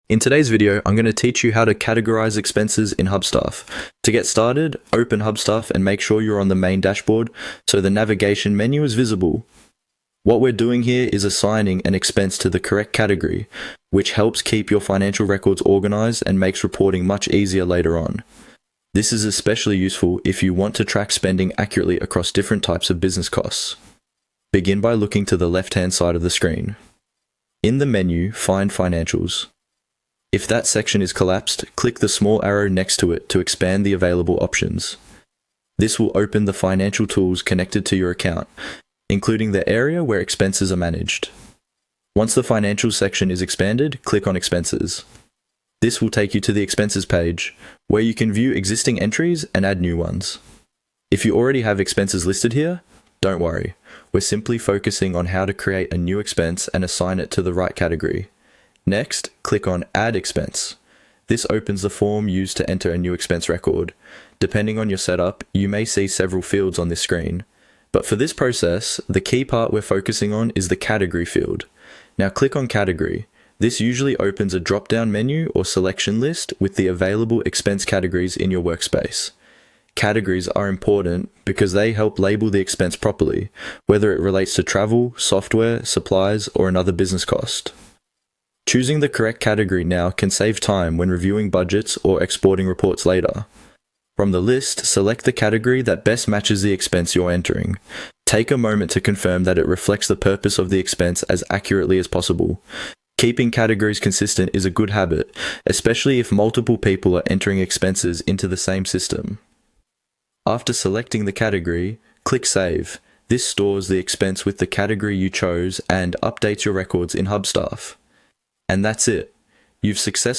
In today's video, I'm going to teach you how to categorize expenses in Hubstaff. To get started, open Hubstaff and make sure you're on the main dashboard so the navigation menu is visible. What we're doing here is assigning an expense to the correct category, which helps keep your financial records organized and makes reporting much easier later on. This is especially useful if you want to track spending accurately across different types of business costs. Begin by looking to the left-hand side of the screen. In the menu, find Financials. If that section is collapsed, click the small arrow next to it to expand the available options. This will open the financial tools connected to your account, including the area where expenses are managed. Once the Financials section is expanded, click on Expenses. This will take you to the Expenses page, where you can view existing entries and add new ones. If you already have expenses listed here, don't worry. We're simply focusing on how to create a new expense and assign it to the right category. Next, click on Add Expense. This opens the form used to enter a new expense record. Depending on your setup, you may see several fields on this screen. But for this process, the key part we're focusing on is the Category field. Now click on Category. This usually opens a drop-down menu or selection list with the available expense categories in your workspace. Categories are important because they help label the expense properly, whether it relates to travel, software, supplies, or another business cost. Choosing the correct category now can save time when reviewing budgets or exporting reports later. From the list, select the category that best matches the expense you're entering. Take a moment to confirm that it reflects the purpose of the expense as accurately as possible. Keeping categories consistent is a good habit, especially if multiple people are entering expenses into the same system. After selecting the category, click Save. This stores the expense with the category you chose and updates your records in Hubstaff. And that's it. You've successfully